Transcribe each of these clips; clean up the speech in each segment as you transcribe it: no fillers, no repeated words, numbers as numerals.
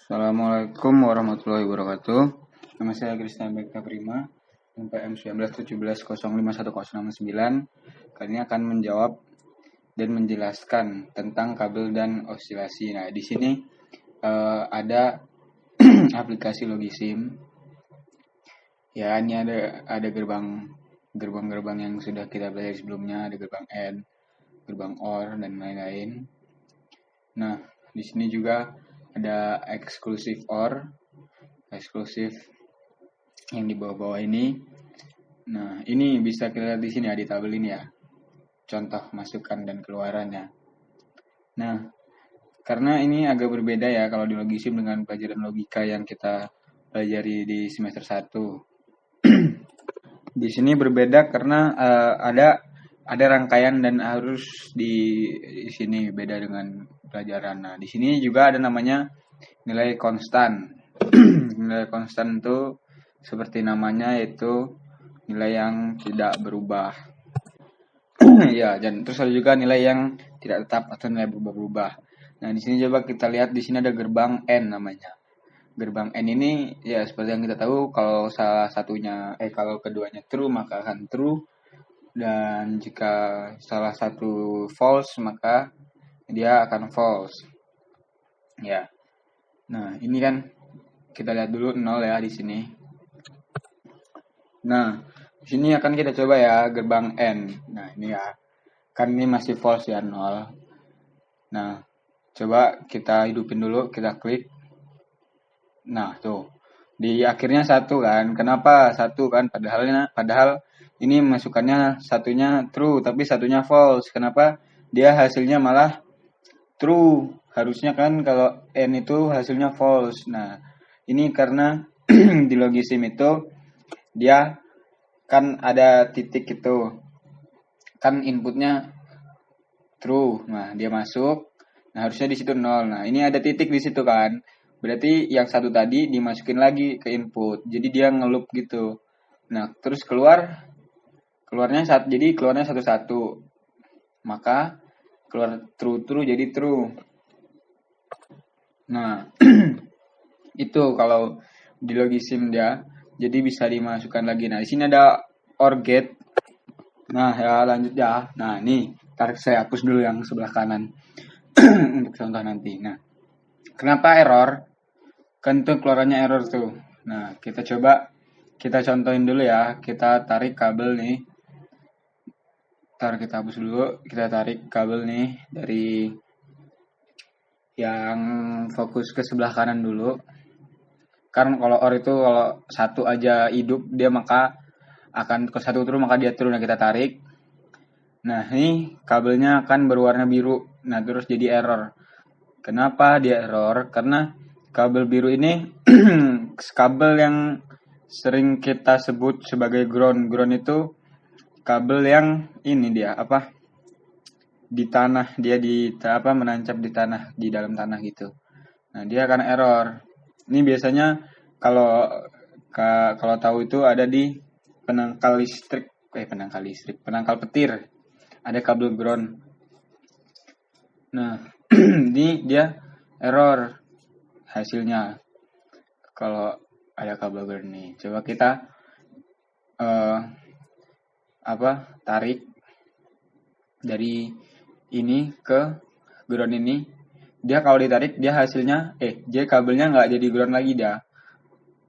Assalamualaikum warahmatullahi wabarakatuh. Nama saya Krisna Bekta Prima, NPM 1917051069. Kali ini akan menjawab dan menjelaskan tentang kabel dan osilasi. Nah, di sini ada aplikasi Logisim. Ya, ini ada gerbang-gerbang yang sudah kita pelajari sebelumnya, ada gerbang N, gerbang OR dan lain-lain. Nah, di sini juga ada eksklusif OR, eksklusif yang di bawah-bawah ini. Nah, ini bisa kita lihat di sini ya, di tabel ini ya. Contoh masukan dan keluarannya. Nah, karena ini agak berbeda ya kalau di Logisim dengan pelajaran logika yang kita pelajari di semester 1. Di sini berbeda karena ada rangkaian dan harus di sini beda dengan pelajaran. Nah, di sini juga ada namanya nilai konstan. Nilai konstan itu seperti namanya, yaitu nilai yang tidak berubah. Ya, dan terus ada juga nilai yang tidak tetap atau nilai berubah-ubah. Nah, di sini coba kita lihat, di sini ada gerbang N namanya. Gerbang N ini ya seperti yang kita tahu, kalau kalau keduanya true maka akan true, dan jika salah satu false maka dia akan false. Ya. Nah, ini kan kita lihat dulu 0 ya di sini. Nah, di sini akan kita coba ya gerbang N. Nah, ini ya. Kan ini masih false ya, 0. Nah, coba kita hidupin dulu, kita klik. Nah, tuh. Di akhirnya 1 kan. Kenapa 1 kan? Padahal ini masukannya satunya true tapi satunya false. Kenapa? Dia hasilnya malah true. Harusnya kan kalau N itu hasilnya false. Nah, ini karena di Logisim itu dia kan ada titik itu. Kan inputnya true. Nah, dia masuk. Nah, harusnya di situ 0. Nah, ini ada titik di situ kan. Berarti yang satu tadi dimasukin lagi ke input. Jadi dia ngeloop gitu. Nah, terus keluarnya satu-satu. Maka keluar true jadi true. Nah, itu kalau di Logisim dia. Jadi bisa dimasukkan lagi. Nah, di sini ada OR gate. Nah, ya lanjut ya. Nah, nih, ntar saya hapus dulu yang sebelah kanan untuk contoh nanti. Nah, kenapa error? Kan tuh keluarannya error tuh. Nah, kita contohin dulu ya. Kita tarik kabel nih. Ntar kita hapus dulu. Kita tarik kabel nih dari yang fokus ke sebelah kanan dulu. Kan kalau OR itu kalau satu aja hidup, dia maka akan ke satu turun, maka dia turun. Nah, kita tarik. Nah, ini kabelnya kan berwarna biru. Nah, terus jadi error. Kenapa dia error? Karena kabel biru ini kabel yang sering kita sebut sebagai ground. Ground itu kabel yang ini dia di tanah, dia menancap di tanah, di dalam tanah gitu. Nah, dia akan error. Ini biasanya kalau tahu itu ada di penangkal petir. Ada kabel ground. Nah, ini dia error hasilnya kalau ada kabel ground nih. Coba kita tarik dari ini ke ground ini. Dia kalau ditarik dia hasilnya dia kabelnya nggak jadi ground lagi dia,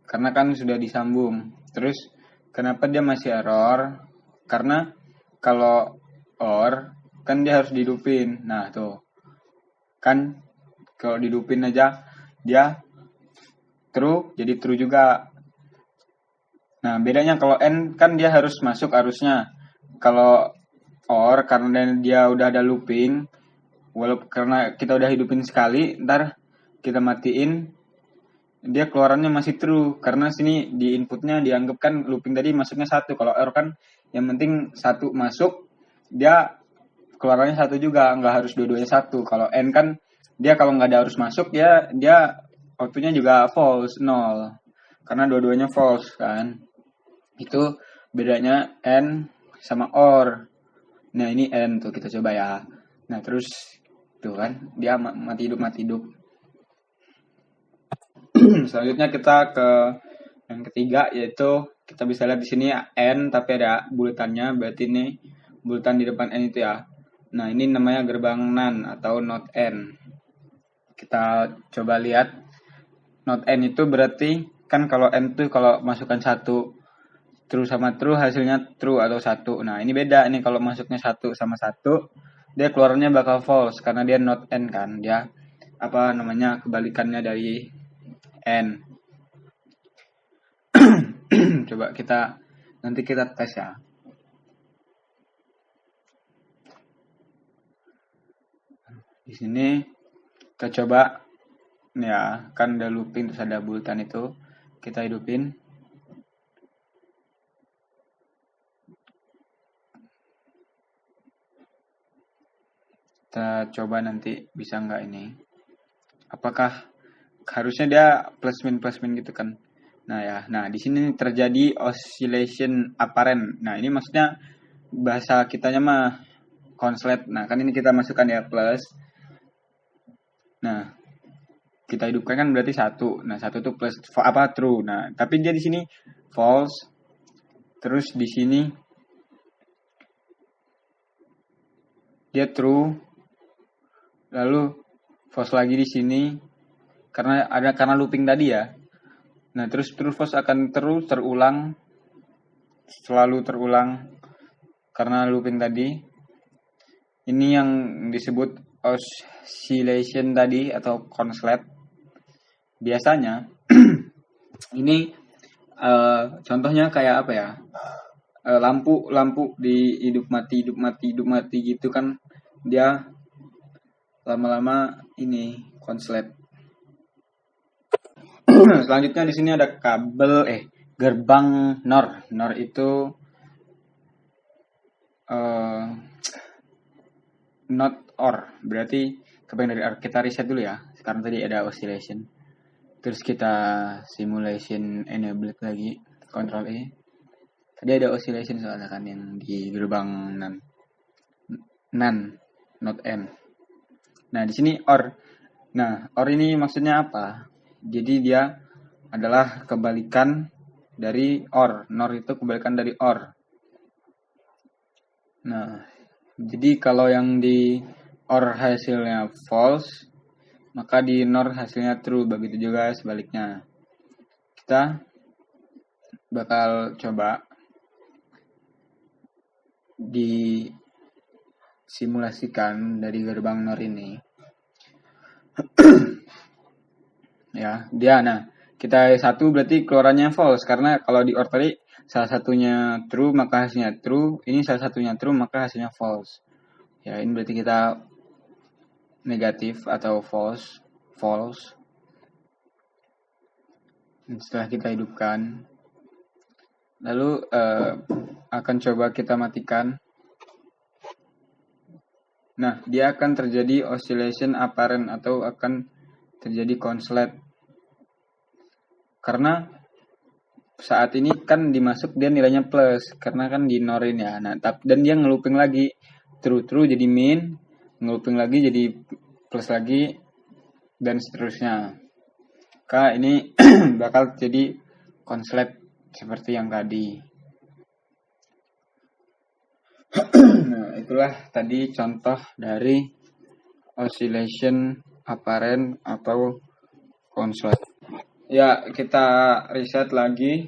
karena kan sudah disambung. Terus kenapa dia masih error? Karena kalau OR kan dia harus dihidupin. Nah, tuh kan kalau dihidupin aja dia true, jadi true juga. Nah, bedanya kalau N kan dia harus masuk arusnya. Kalau OR karena dia udah ada looping, walaupun karena kita udah hidupin sekali, ntar kita matiin, dia keluarannya masih true. Karena sini di inputnya dianggap kan looping tadi masuknya 1. Kalau OR kan yang penting 1 masuk, dia keluarannya 1 juga, nggak harus dua-duanya 1. Kalau N kan dia kalau nggak ada arus masuk, dia outputnya juga false, 0. Karena dua-duanya false kan. Itu bedanya N sama OR. Nah, ini N tuh, kita coba ya. Nah, terus tuh kan dia mati hidup. Selanjutnya kita ke yang ketiga, yaitu kita bisa lihat di sini N tapi ada bulatannya, berarti ini bulatan di depan N itu ya. Nah, ini namanya gerbang NaN atau not N. Kita coba lihat not N itu berarti kan kalau N itu kalau masukkan satu true sama true hasilnya true atau satu. Nah, ini beda, ini kalau masuknya satu sama satu dia keluarnya bakal false karena dia not N kan, dia apa namanya kebalikannya dari N. Coba nanti kita tes ya. Di sini kita coba ya, kan ada looping terus ada bulatan itu, kita hidupin. Kita coba nanti bisa nggak ini. Apakah harusnya dia plus min gitu kan. Nah ya, nah di sini terjadi oscillation apparent. Nah ini maksudnya bahasa kitanya mah konslet. Nah kan ini kita masukkan ya plus. Nah kita hidupkan kan berarti satu. Nah satu itu plus apa true. Nah tapi dia di sini false. Terus di sini dia true. Lalu false lagi di sini karena looping tadi ya. Nah, terus true false akan terus terulang, selalu terulang karena looping tadi. Ini yang disebut oscillation tadi atau konslet. Biasanya ini contohnya kayak apa ya? Lampu di hidup mati gitu kan, dia lama-lama ini konslet. Selanjutnya di sini ada kabel gerbang NOR. NOR itu not OR, berarti kebanyakan dari OR. Kita reset dulu ya. Sekarang tadi ada oscillation. Terus kita simulation enabled lagi, Ctrl E. Tadi ada oscillation soalnya kan yang di gerbang NaN, not N. Nah, di sini OR. Nah, OR ini maksudnya apa? Jadi dia adalah kebalikan dari OR. NOR itu kebalikan dari OR. Nah, jadi kalau yang di OR hasilnya false, maka di NOR hasilnya true. Begitu juga sebaliknya. Kita bakal coba disimulasikan dari gerbang NOR ini. Ya, nah kita satu berarti keluarannya false karena kalau di OR tadi salah satunya true maka hasilnya true, ini salah satunya true maka hasilnya false. Ya, ini berarti kita negatif atau false. Setelah kita hidupkan, lalu akan coba kita matikan. Nah, dia akan terjadi oscillation apparent atau akan terjadi konslet. Karena saat ini kan dimasuk dia nilainya plus karena kan di norin ya. Nah, dan dia ngelooping lagi true jadi min, ngelooping lagi jadi plus lagi dan seterusnya. Maka ini bakal jadi konslet seperti yang tadi. Nah, itulah tadi contoh dari oscillation apparent atau konslet. Ya, kita reset lagi.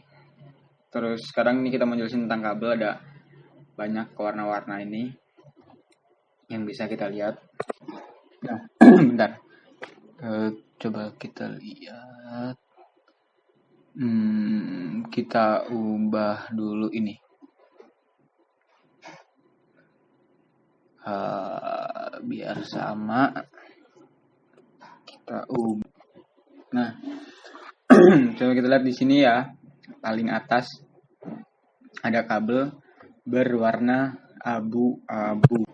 Terus sekarang ini kita menjelaskan tentang kabel, ada banyak warna-warna ini yang bisa kita lihat. Nah, bentar. Coba kita lihat. Kita ubah dulu ini. Biar sama. Kita ubah. Nah, coba kita lihat di sini ya, paling atas ada kabel berwarna abu-abu.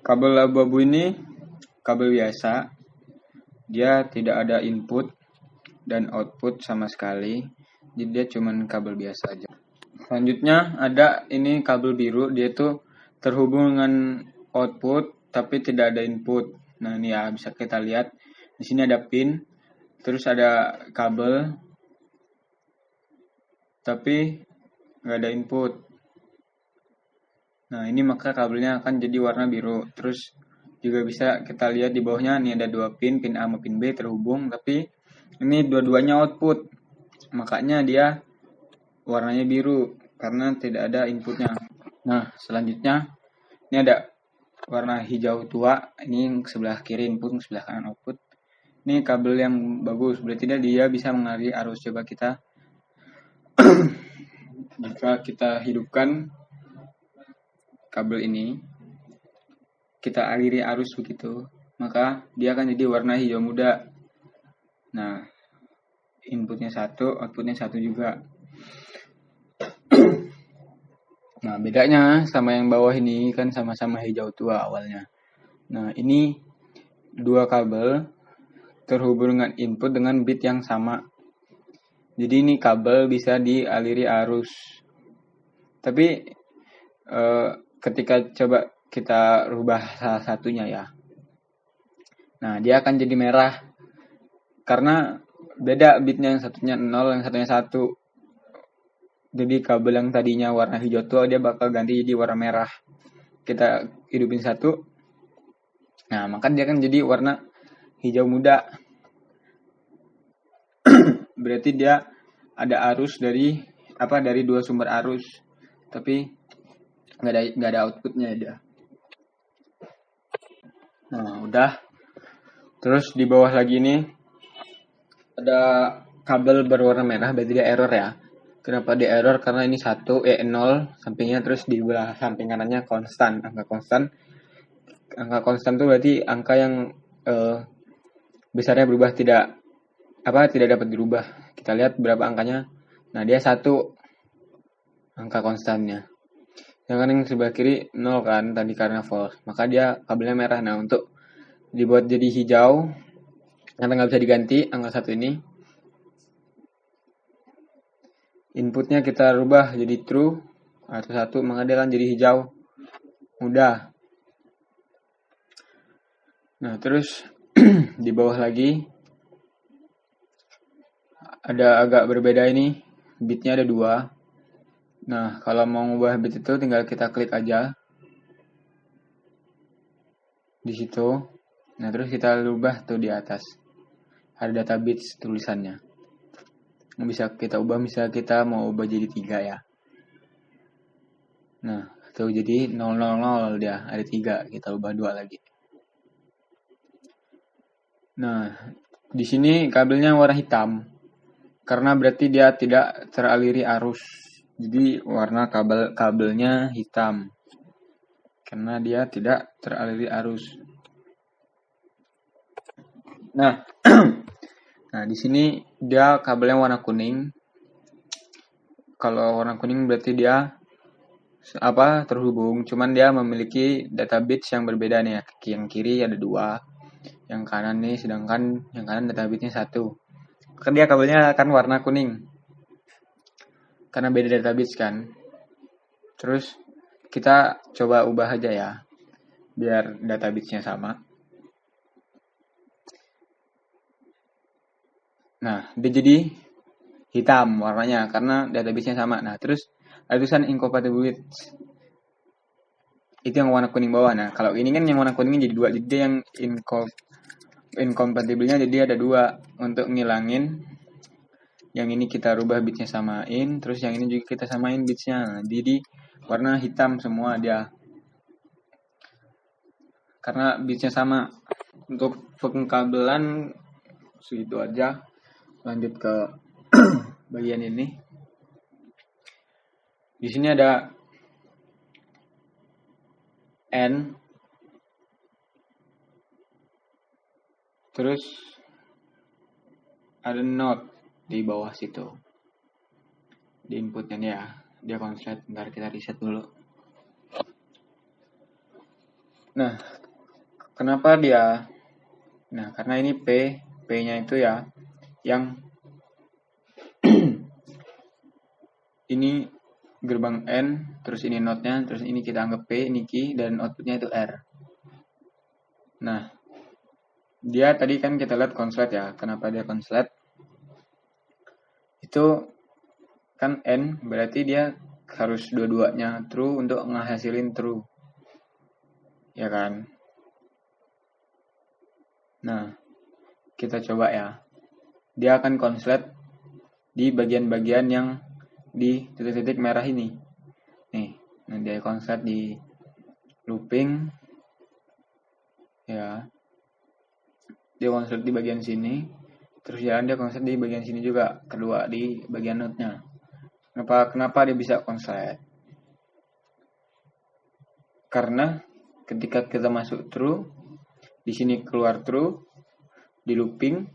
Kabel abu-abu ini kabel biasa, dia tidak ada input dan output sama sekali, jadi dia cuman kabel biasa aja. Selanjutnya ada ini kabel biru, dia tuh terhubung dengan output tapi tidak ada input. Nah, ini ya bisa kita lihat di sini ada pin, Terus ada kabel, tapi nggak ada input. Nah, ini maka kabelnya akan jadi warna biru. Terus juga bisa kita lihat di bawahnya, nih ada 2 pin A sama pin B terhubung, tapi ini dua-duanya output. Makanya dia warnanya biru, karena tidak ada inputnya. Nah, selanjutnya, ini ada warna hijau tua, ini sebelah kiri input, sebelah kanan output. Ini kabel yang bagus, berarti dia bisa mengaliri arus. Coba kita, jika kita hidupkan kabel ini, kita aliri arus begitu, maka dia akan jadi warna hijau muda. Nah, inputnya 1, outputnya 1 juga. Nah, bedanya sama yang bawah ini kan sama-sama hijau tua awalnya. Nah, ini 2 kabel terhubung dengan input dengan bit yang sama. Jadi ini kabel bisa dialiri arus. Tapi ketika coba kita rubah salah satunya ya. Nah, dia akan jadi merah. Karena beda bitnya, yang satunya 0, yang satunya 1. Jadi kabel yang tadinya warna hijau tua, dia bakal ganti jadi warna merah. Kita hidupin 1. Nah, maka dia akan jadi warna hijau muda. Berarti dia ada arus dari 2 sumber arus. Tapi nggak ada outputnya dia. Nah, udah. Terus di bawah lagi ini ada kabel berwarna merah, berarti dia error ya. Kenapa dia error? Karena ini 0 sampingnya, terus di belah samping kanannya konstan, angka konstan. Angka konstan itu berarti angka yang besarnya berubah, tidak dapat dirubah. Kita lihat berapa angkanya. Nah, dia 1 angka konstannya. Yang yang sebelah kiri 0 kan tadi karena false, maka dia kabelnya merah. Nah, untuk dibuat jadi hijau karena nggak bisa diganti angka 1 ini, inputnya kita rubah jadi true atau 1, maka dia akan jadi hijau muda. Nah, terus di bawah lagi ada agak berbeda ini, bitnya ada 2. Nah, kalau mau ngubah bit itu tinggal kita klik aja di situ. Nah, terus kita rubah tuh di atas. Ada data bits tulisannya. Bisa kita ubah, misalnya kita mau ubah jadi 3 ya. Nah, tuh jadi 000 dia, ada 3, kita ubah 2 lagi. Nah, di sini kabelnya warna hitam. Karena berarti dia tidak teraliri arus. Jadi warna kabelnya hitam. Karena dia tidak teraliri arus. Nah, nah di sini dia kabelnya warna kuning. Kalau warna kuning berarti dia terhubung, cuman dia memiliki data bits yang berbeda nih ya. Yang kiri ada 2, yang kanan nih, sedangkan yang kanan data bitnya 1. Kan dia kabelnya akan warna kuning karena beda data bits kan. Terus kita coba ubah aja ya biar data bitsnya sama. Nah, dia jadi hitam warnanya karena database-nya sama. Nah, terus ada tulisan incompatible with. Itu yang warna kuning bawah. Nah, kalau ini kan yang warna kuningnya jadi 2. Jadi dia yang incompatible-nya jadi ada 2. Untuk ngilangin yang ini kita rubah bitsnya samain, terus yang ini juga kita samain bitsnya. Nah, jadi warna hitam semua dia. Karena bitsnya sama. Untuk pengkabelan segitu aja. Lanjut ke bagian ini. Di sini ada N, terus ada not di bawah situ di inputnya ya. Dia konslet, bentar kita reset dulu. Nah, kenapa dia? Nah, karena ini P-nya itu ya yang ini gerbang N, terus ini notnya, terus ini kita anggap P, ini key, dan outputnya itu R. Nah, Dia tadi kan kita lihat konslet ya. Kenapa dia konslet? Itu kan N berarti dia harus dua-duanya true untuk ngehasilin true. Ya kan? Nah, kita coba ya. Dia akan konslet di bagian-bagian yang di titik-titik merah ini. Nih, nah dia konslet di looping. Ya. Dia konslet di bagian sini. Terus jalan dia konslet di bagian sini juga. Kedua di bagian node-nya. Kenapa dia bisa konslet? Karena ketika kita masuk true, di sini keluar true, di looping,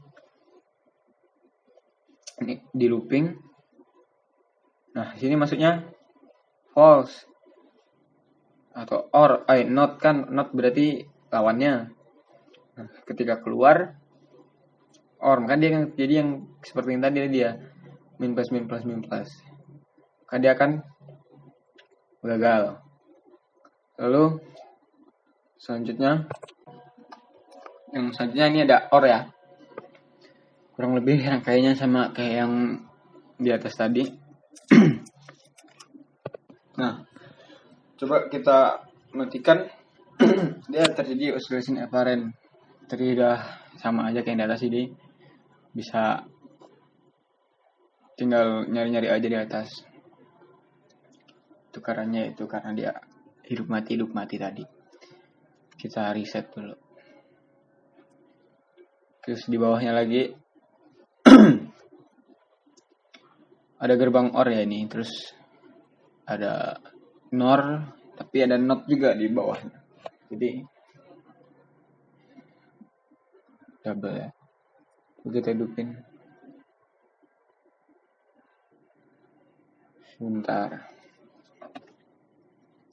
nah sini masuknya false atau or, not kan, not berarti lawannya. Nah, ketika keluar or, maka dia kan jadi yang seperti yang tadi dia min plus, maka dia akan gagal. Lalu selanjutnya ini ada or ya, kurang lebih kayaknya sama kayak yang di atas tadi. Nah, coba kita matikan. Dia terjadi oscillation apparent. Tadi udah sama aja kayak yang di atas ini. Bisa tinggal nyari-nyari aja di atas. Tukarannya itu karena dia hidup mati tadi. Kita reset dulu. Terus di bawahnya lagi ada gerbang OR ya ini. Terus ada NOR, tapi ada NOT juga di bawahnya. Jadi double ya. Kita hidupin. Sebentar.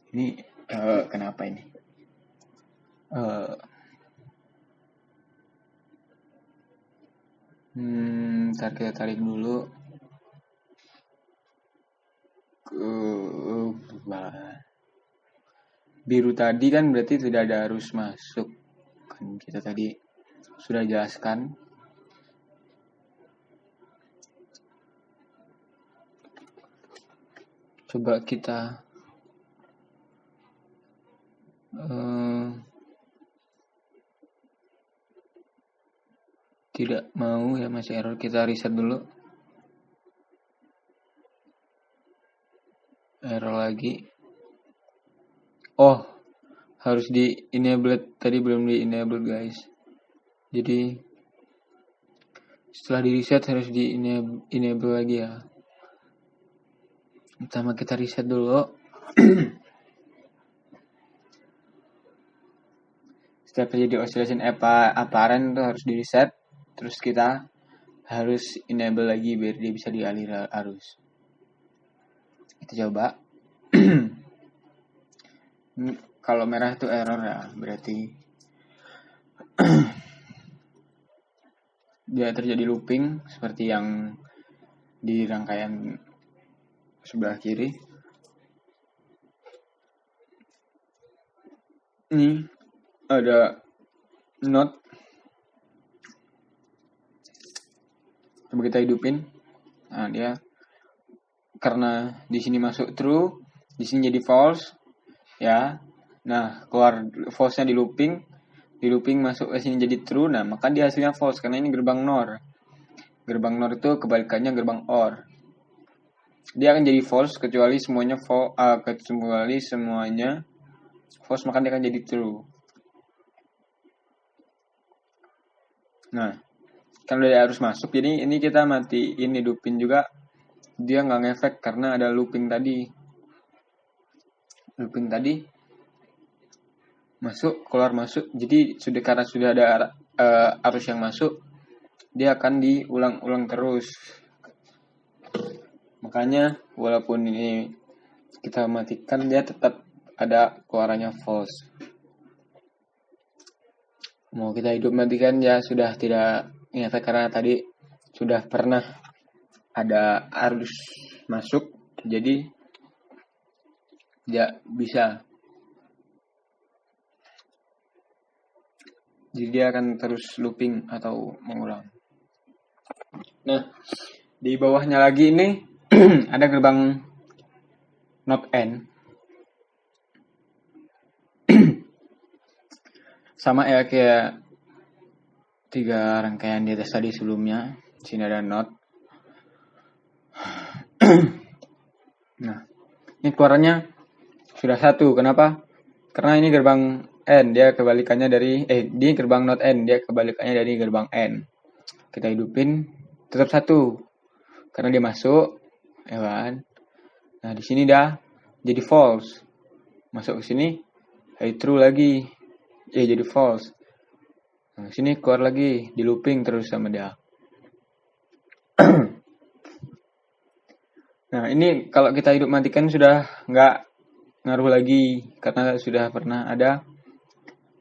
Ini kenapa ini? Ntar kita tarik dulu. Biru tadi kan berarti tidak ada arus masuk. Kan kita tadi sudah jelaskan. Coba kita tidak mau ya, masih error. Kita reset dulu. Error lagi. Oh, harus di enable, tadi belum di enable guys. Jadi setelah di reset harus di enable lagi ya. Pertama kita reset dulu. Setiap terjadi oscillation apparent itu harus di reset. Terus kita harus enable lagi biar dia bisa dialir arus. Kita coba. Kalau merah itu error ya, berarti dia terjadi looping seperti yang di rangkaian sebelah kiri. Ini ada not. Coba kita hidupin. Nah, dia karena di sini masuk true, di sini jadi false, ya. Nah, keluar false-nya di looping masuk ke sini jadi true. Nah, maka dia hasilnya false karena ini gerbang NOR. Gerbang NOR itu kebalikannya gerbang OR. Dia akan jadi false kecuali semuanya false, maka dia akan jadi true. Nah, kalau dia harus masuk, jadi ini kita matiin hidupin juga, dia nggak ngefek karena ada looping tadi. Masuk, keluar, masuk. Jadi karena sudah ada arus yang masuk, dia akan diulang-ulang terus. Makanya walaupun ini kita matikan, dia tetap ada keluarannya false. Mau kita hidup matikan ya sudah tidak ngefek karena tadi sudah pernah ada arus masuk, jadi tidak bisa. Jadi dia akan terus looping atau mengulang. Nah, di bawahnya lagi ini ada gerbang not end. Sama ya kayak 3 rangkaian di atas tadi sebelumnya. Sini ada not. Nah, ini keluarannya sudah 1. Kenapa? Karena ini gerbang N, dia kebalikannya dari di gerbang not N, dia kebalikannya dari gerbang N. Kita hidupin tetap 1. Karena dia masuk, ya kan? Nah, di sini dah jadi false. Masuk ke sini, true lagi. Jadi false. Nah, sini keluar lagi, di looping terus sama dia. Nah, ini kalau kita hidup matikan sudah nggak ngaruh lagi karena sudah pernah ada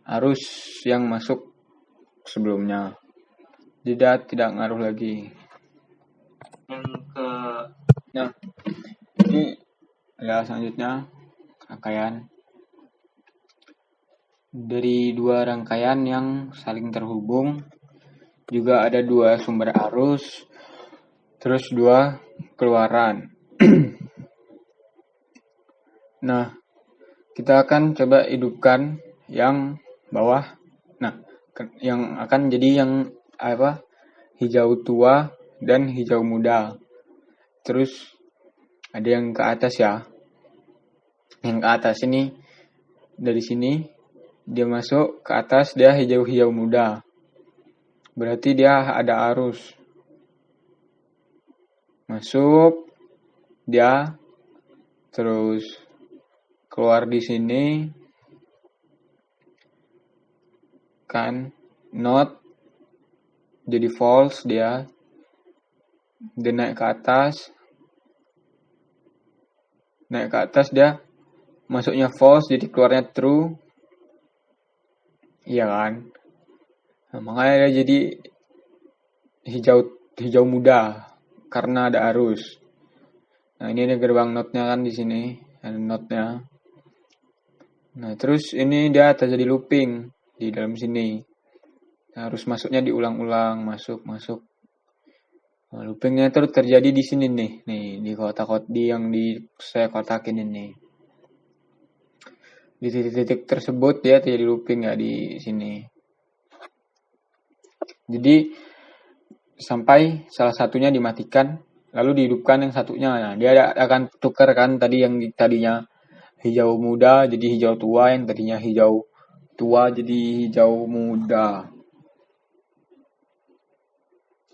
arus yang masuk sebelumnya. Tidak ngaruh lagi. Nah, ini ya selanjutnya rangkaian dari 2 rangkaian yang saling terhubung, juga ada 2 sumber arus, terus 2 keluaran. Nah, kita akan coba hidupkan yang bawah. Nah, yang akan jadi yang hijau tua dan hijau muda. Terus ada yang ke atas ya. Yang ke atas ini dari sini dia masuk ke atas, dia hijau-hijau muda. Berarti dia ada arus. Masuk dia terus keluar di sini kan not jadi false dia naik ke atas dia masuknya false jadi keluarnya true, iya kan? Nah, makanya dia jadi hijau muda karena ada arus. Nah, ini ada gerbang notnya kan di sini, ada notnya. Nah, terus ini dia terjadi looping di dalam sini. Nah, harus masuknya diulang-ulang, masuk. Nah, loopingnya terus terjadi di sini nih di kotak-kotak yang saya kotakin ini. Di titik-titik tersebut dia terjadi looping ya di sini. Jadi sampai salah satunya dimatikan, lalu dihidupkan yang satunya. Nah, dia akan tukar kan tadi yang tadinya hijau muda jadi hijau tua, yang tadinya hijau tua jadi hijau muda.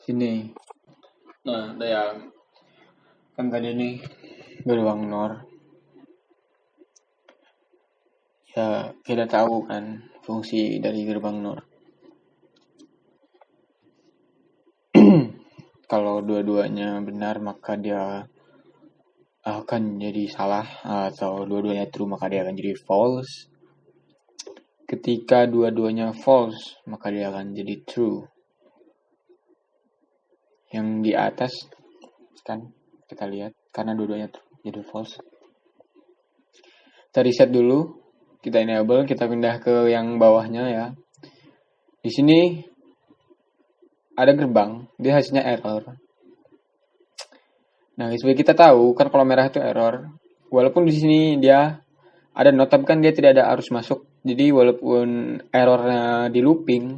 Sini. Nah, ada yang kan tadi ini gerbang NOR. Ya, kita tahu kan fungsi dari gerbang NOR. Kalau dua-duanya benar maka dia akan jadi salah, atau dua-duanya true maka dia akan jadi false. Ketika dua-duanya false maka dia akan jadi true. Yang di atas kan kita lihat karena dua-duanya true jadi false. Kita reset dulu, kita enable, kita pindah ke yang bawahnya ya. Di sini ada gerbang, dia hasilnya error. Nah, supaya kita tahu kan kalau merah itu error. Walaupun di sini dia ada not, tapi kan dia tidak ada arus masuk. Jadi walaupun errornya di looping,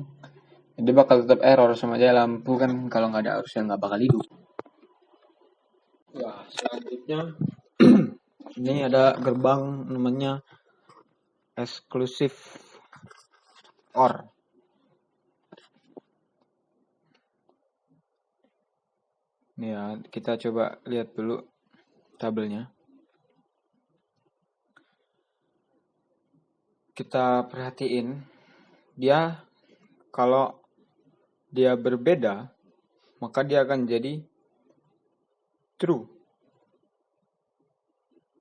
dia bakal tetap error sama aja lampu kan kalau nggak ada arus yang nggak bakal hidup. Wah, selanjutnya ini ada gerbang namanya exclusive OR. Ya, kita coba lihat dulu tabelnya. Kita perhatiin, dia kalau dia berbeda, maka dia akan jadi true.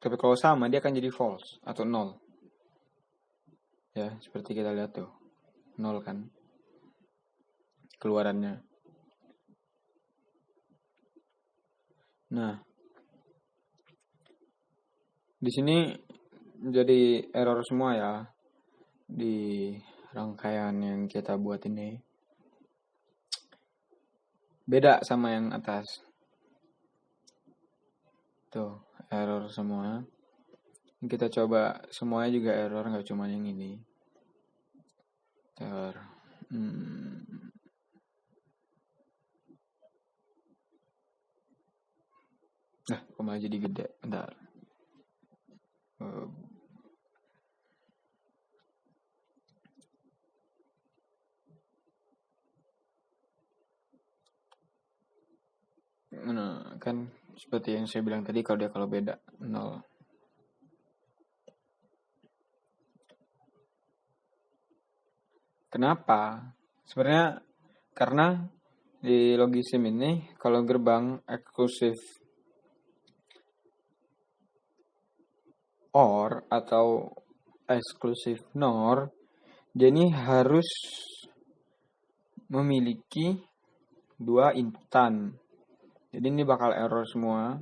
Tapi kalau sama, dia akan jadi false atau nol. Ya, seperti kita lihat tuh. Nol kan keluarannya. Nah, di sini jadi error semua ya. Di rangkaian yang kita buat ini beda sama yang atas. Tuh, error semua. Kita coba semuanya juga error, nggak cuma yang ini. Error. Nah, kok malah jadi gede? Bentar. Nah, kan seperti yang saya bilang tadi, kalau beda 0. Kenapa? Sebenarnya karena di Logisim ini kalau gerbang eksklusif OR atau eksklusif NOR, dia ini harus memiliki 2 inputan. Jadi ini bakal error semua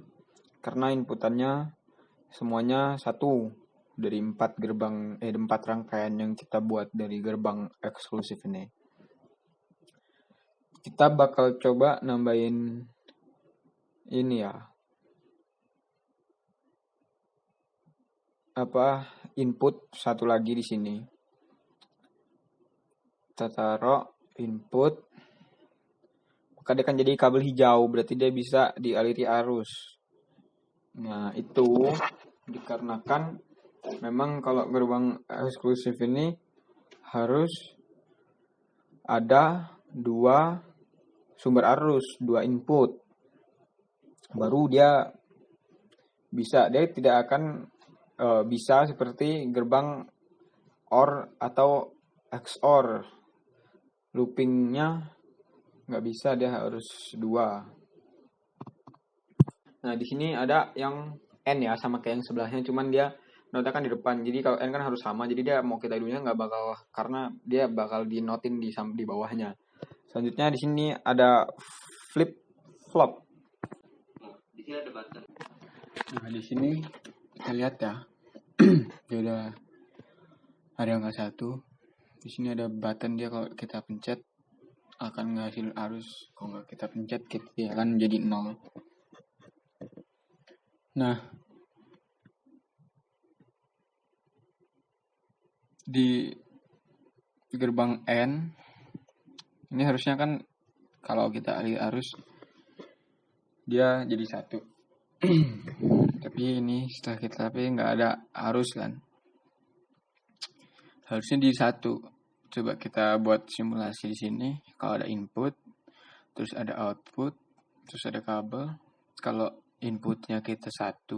karena inputannya semuanya 1 dari 4 rangkaian yang kita buat dari gerbang eksklusif ini. Kita bakal coba nambahin ini ya. Input satu lagi di sini. Kita taruh input, maka dia akan jadi kabel hijau, berarti dia bisa dialiri arus. Nah, itu dikarenakan memang kalau gerbang eksklusif ini harus ada 2 sumber arus, 2 input. Baru dia tidak akan bisa seperti gerbang OR atau XOR. Loopingnya nggak bisa, dia harus 2. Nah, di sini ada yang N ya, sama kayak yang sebelahnya, cuman dia notnya kan di depan. Jadi kalau N kan harus sama, jadi dia mau kita dulunya nggak bakal, karena dia bakal dinotin di bawahnya. Selanjutnya di sini ada flip flop. Di sini ada button. Nah, di sini kita lihat ya. Dia udah ada nggak 1. Di sini ada button, dia kalau kita pencet akan ngasih arus. Kalau nggak kita pencet, dia akan jadi 0. Nah, di gerbang N ini harusnya kan kalau kita alih arus dia jadi 1. Tapi ini tapi nggak ada arus kan, harusnya di 1. Coba kita buat simulasi di sini. Kalau ada input, terus ada output, terus ada kabel. Kalau inputnya kita 1,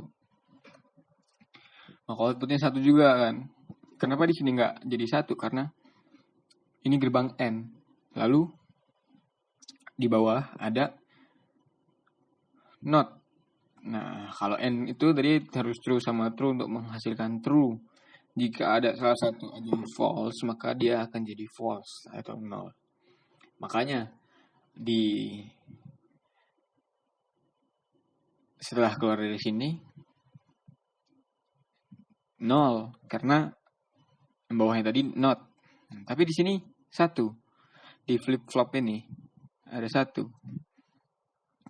maka outputnya 1 juga kan. Kenapa di sini nggak jadi 1? Karena ini gerbang N. Lalu di bawah ada not. Nah, kalau N itu tadi harus true sama true untuk menghasilkan true. Jika ada salah satu aja yang false, maka dia akan jadi false atau 0. Makanya setelah keluar dari sini 0 karena yang bawahnya tadi not. Tapi di sini 1. Di flip flop ini ada 1.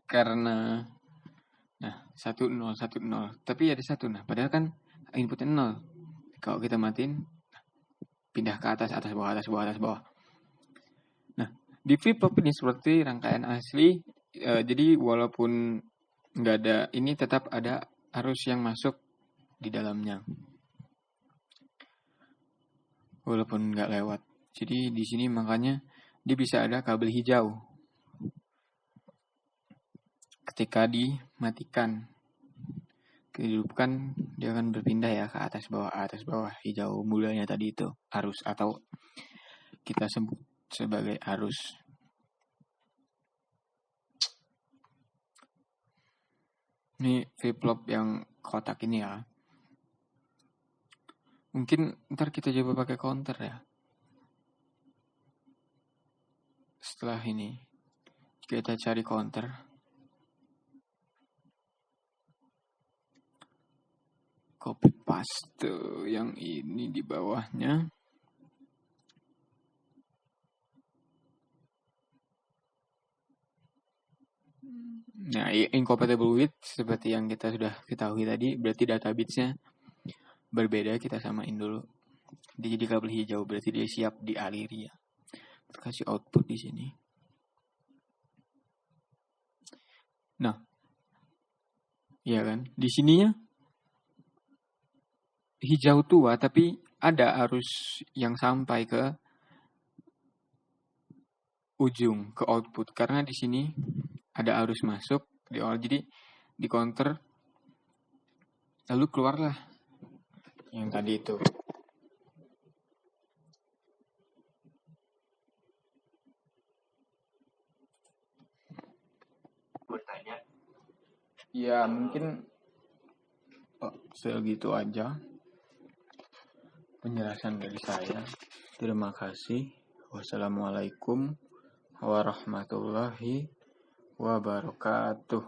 Karena 1 0 1 0. Tapi ada 1. Nah, padahal kan inputnya 0. Kalau kita matiin, pindah ke atas bawah, atas bawah, atas bawah. Nah, di flip flop ini seperti rangkaian asli. Jadi walaupun nggak ada ini, tetap ada arus yang masuk di dalamnya, walaupun nggak lewat. Jadi di sini makanya dia bisa ada kabel hijau ketika dimatikan. Dihidupkan, dia akan berpindah ya ke atas bawah. Hijau mulanya tadi itu arus, atau kita sebut sebagai arus. Ini flip flop yang kotak ini ya. Mungkin ntar kita coba pakai counter ya. Setelah ini kita cari counter. Copy paste yang ini di bawahnya. Nah, incompatible with seperti yang kita sudah ketahui tadi, berarti data bitsnya berbeda, kita samain dulu. Jadi kabel hijau berarti dia siap dialiri ya. Kasih output di sini. Nah, ya kan? Di sininya hijau tua, tapi ada arus yang sampai ke ujung, ke output. Karena di sini ada arus masuk di awal, jadi di counter, lalu keluarlah yang tadi itu. Bertanya? Ya mungkin segitu aja penjelasan dari saya. Terima kasih. Wassalamualaikum warahmatullahi wabarakatuh.